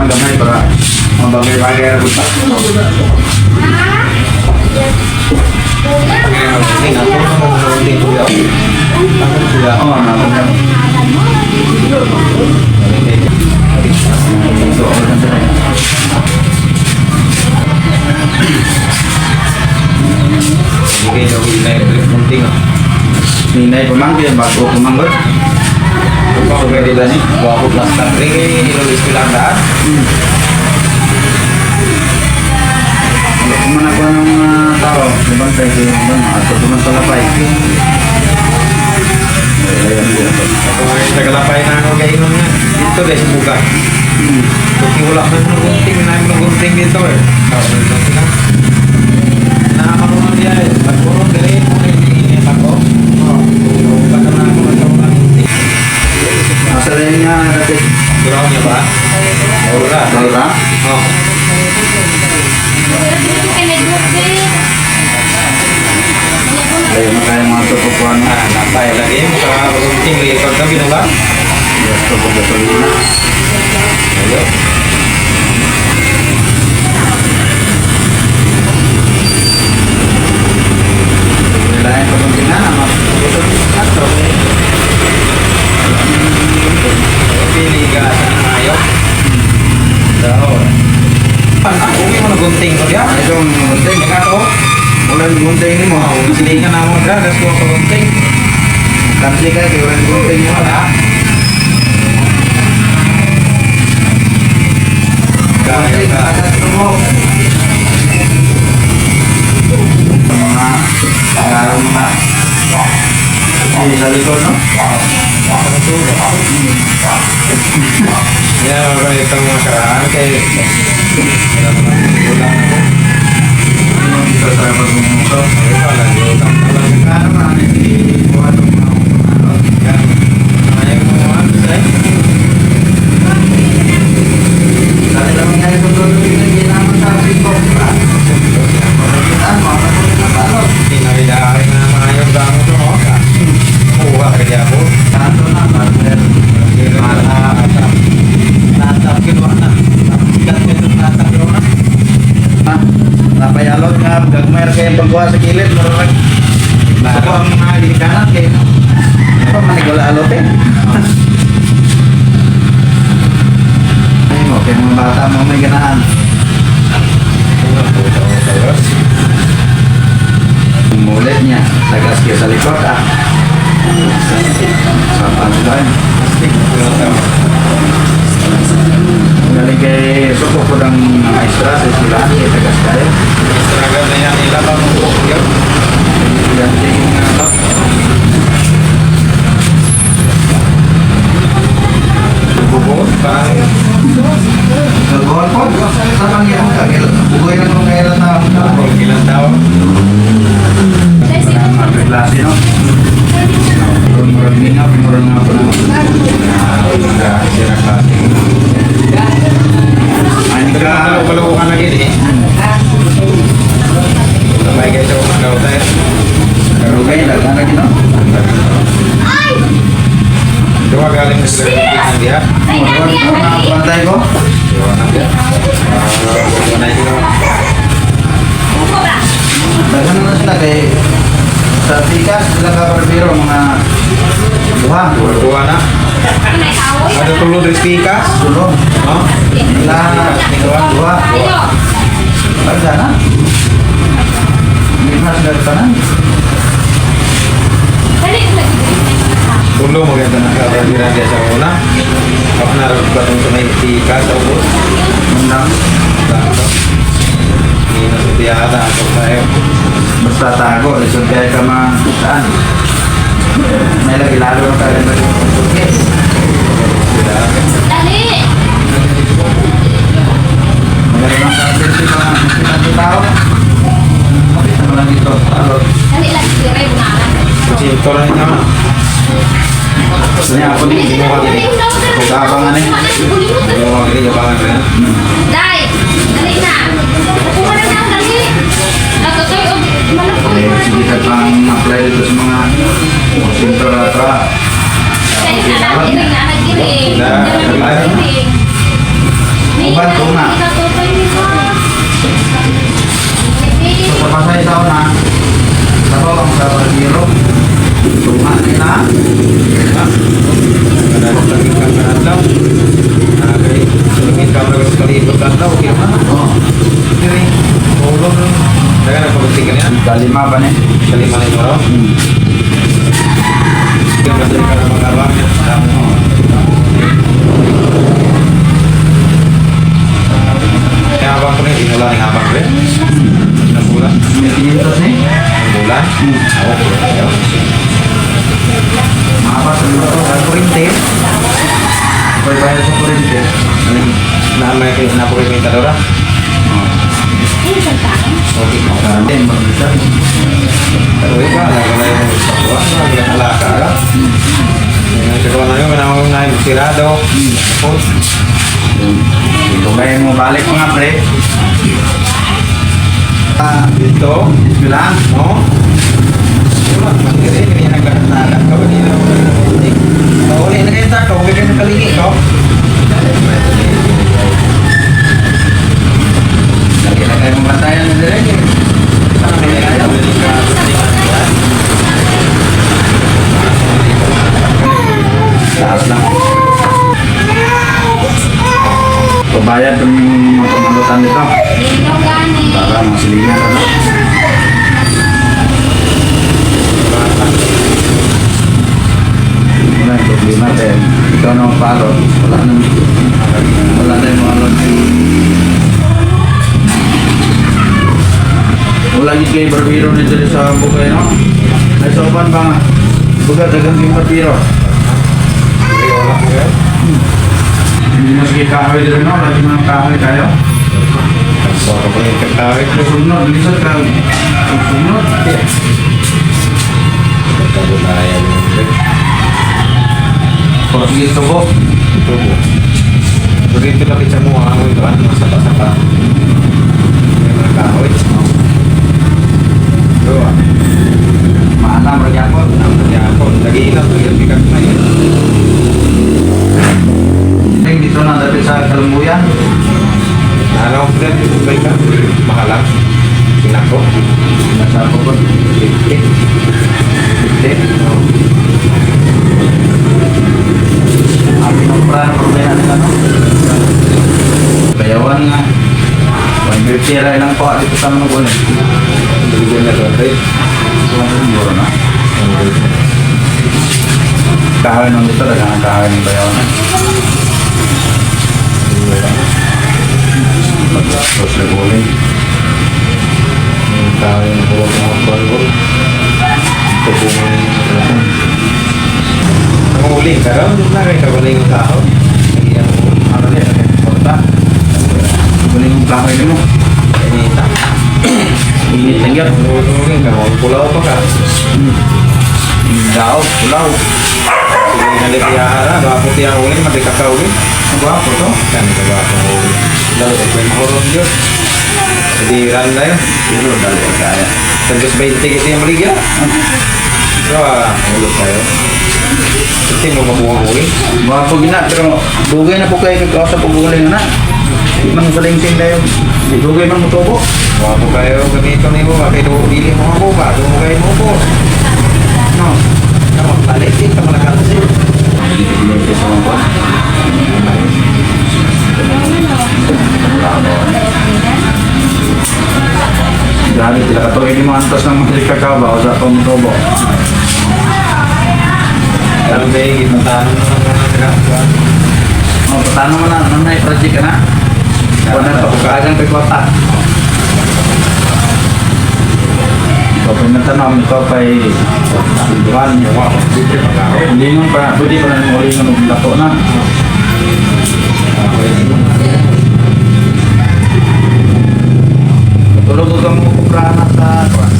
Gamay para mabagay-bagay ang buta. Ninay pemangkin, bago pemangkin. Kau pwede ba ni? Bago plastic ring, inulis ko lang daan. Kung ako ng tao, bantay ko yung atau cuma salapay. Nagalapay na ako kayo nga. Dito guys, buka. Ulang na ng gunting dito eh. Nakakulong dia eh. Pagkulong dari mo ini ako. Buka na ako ng gunting. Masalah niya natin. Kurang niya ba? Ora. Ora? Oo. Ayo makanya masuk ke puan apa ya lagi kalau gunting lipat kami dong bang ya coba gasolina ayo lain kepentingan sama atau pilih gas ayo tahu aku mau gunting kok ya itu gunting ya kan mulai gunting ini mau sini kan namun ada semua gunting tapi kan jualan gunting ini ada gunting ada semua ini dari kono ya kalau itu masyarakat kayak kita saya bermuka mereka lagi kalau sekarang di buat ya hanya kemudian saya kalau dalam saya betul ini kita mencari kontrak kita mau kalau tinggal di daerah nama ayam kamu tuh mau kan buah kerja bu satu nama di mana atap natap ke mana jika itu natap ke mana apa ya lo ngap gagmer kayak pengkuas sekilit merek apa mga di kanan kayak apa manigola alot eh ini kayak mga bata mo may ganahan mulutnya tagas kaya sa likod sapan doon galing kay suko ko ng maestra sa eskwelahan kay tagas kaya seragam na yan nila ba mo yan ganting nga bubukot parang nagbuhan po sa pangyaon ka bugoy na kung kailan na ilang tao parang magreklase no murang nga po na sira klase Anjir, kalau bukan lagi nih. Sampai kayak itu kalau saya rugai datang lagi no. Dua kali mesti dia. Pantai kok. Mana itu? Dagan na sila kay sa tikas sila kabar biro mga dua na. Ada tulong dari tikas, tulong. Oh, nah, dua. Ada sana. Lima sudah di sana. Tulong maganda na kabar biro dia sa una. Ako naroon ba itong may tikas o bus? Undang. Ini nanti ada atau saya bertatago, disebut sama saan. May lagi lalo ng kaya mag-focus. Dali! Magaling ang kasi mga tao. Makita mo lang dito. Dali lang, siray mo na. Kasi ito lang naman. Gusto niya ako din. Hindi mo kagini. Pagkabangan eh. Hindi mo kagini, yabangan ko yan. Dai, dali na. Kuha na lang, dali. Nagkakay, malapot. Sige ka pang apply dito sa mga sintra-tra. Kaya na lang, iring na nag-iring. Uban ko na. Sa pasay tao na, sabo ang sa pag-hiro. Tunga nila. Kada lagi ka kanadlaw. Kay sulungin ka mga kalibot kanadlaw, okay naman. Oo. Diri, ulong. Daga nagpagtikan yan. Kalima ba ni? Kalima na mo. Yung madali ka na mag-abang. Kaya abang ko na, hindi wala rin abang ko eh. Ilang bulan? May pinitos ni? Ang bulan? Oo. Mahapas ang ito. Sa kurinte. Pwede bayad sa kurinte. Naamay ko yung napukit mo yung talura? Okay. Hindi, mag-isa. Pero iba, alam ko na yung sakwa. Alam alaka ka. Yung sakwa na yun, manamang na yung sirado. Tapos, Kaya mo balik mga pre. dito. Bilang. No? Kaya naglahat ka ba nila? Uli na kayo tako, huwag kayo nakalingi ko. Lagi na kayo mabatayan na direct. Saan kayo ayaw? Taas lang. Pabayad yung mga pamalutan nito. Lino gani. Para masilingan ano? Wala yung problema dahil ikaw na magpalot. Wala na yung mga alot. Wala yung kay barbero nito sa bukay, no? Ay sa upan ba nga? Buga dagang yung barbero. Wala ko yan. Hindi mo sige kahoy dito, no? Lagi mga kahoy tayo. Baka pa yung kakawit ko. Susunod, lisod ka. Susunod. Pagkabulayan yung Puro sige tubo. tubo. Dito na kita mo ang ito, masapa-sapa. May mga kahoy. Doa. Maanam, ragyapon. Yapon, lagi ilang to yung bigat na yun. Ay, dito na dati sa Kalumbuyan. Ano, friend, ibay ka? Mahalang. Sinako. Nasa ako po. 50. 50. Ang pinumpra ng problema nila, no? Bayawan nga. 150 rin lang po dito sa mga buwan. Bigyan na doon, right? Siguro na. Kahoy nung dito, dagang kahoy ng bayawan. Tapos nag-uling. Yung tao yung buwag mga barbol. Tubo mo yung ang uling, pero hindi na kayo kabalay yung tao. Nagyan mo. Ano rin? Porta. Uling yung kahoy mo. Inita. Init lang yan. Uling ka, pulaw pa ka. Daw, pulaw. Sige, nalipiyahara. Bapo tiyang uling, matikaka uling. Ang gwapo to. Kami ka bapo uling. Dalo ko yung mahurong yun. Jadi randa yun. Pero dali ang kaya. Tagos 20 kita yung maligya. So, ulit tayo. Kasi mo mabuhang uling. Gwapo gina, pero dugay na po kayo kagawa sa pag-uling na. Di man sa lingking tayo. Di dugay man mo tubo. Wapo kayo ganito ni mo. Kaya dili mo ako ba? Doon kayo mo po. No. Kamu balik sih sama nakal sih. Dito pinipis sa mga buwan. Grabe, tila katuloy ni mga antos ng mga kakaba o sa pamutobo. Kalau kayak gitu tanam naman O, paano mo na, nanay project ka na? Kung na ito, kagang kay kota. Ikaw pa natanong, ikaw pa sinduhan. Hindi mo pa, pwede pa na muli ng lato na. Tulog ko kang kukuprahan na sa kuwan.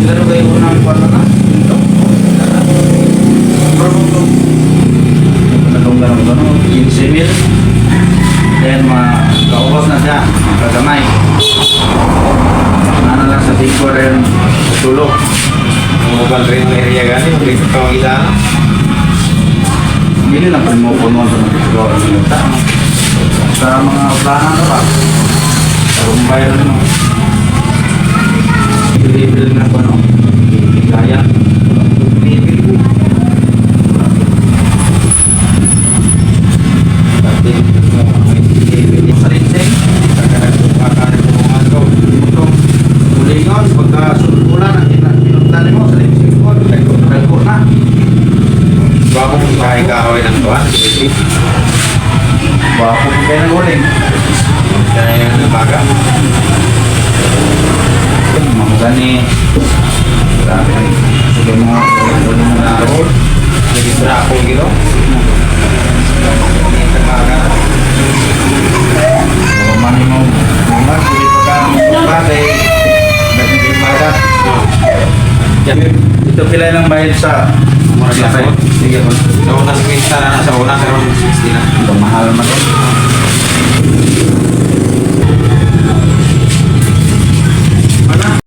Sila rin kayo unang kuwan na na? Pero simil. Then kaubos na siya, kagamay. Ano lang sa tingko rin, tulog. Mobile rin na area gani, ulit ito ang ilan. Hindi lang pinupunuan sa mga tingko. Sa mga uplahan na ba? Rumbay rin mo. Bilibili na ba no? Kaya. Bilibili. Salinsing. Ulingon, pagka sululan ang pinuntan mo, salinsing ko, kalko na. Bago kung kahoy ng tuwan, Bapo kung kayo nag-uling. kaya yung baga. Mga gani. Grabe. Sige mo, uling mo na ako. Jadi berapa gitu? Ini terbaga. Kung mani mo, mga hindi pa ka bagay. Dati hindi pa Ito pila ng bayad sa Mura sa sila. Sige po. Sa una sa pinta na sa una pero 60 na. Ito mahal man.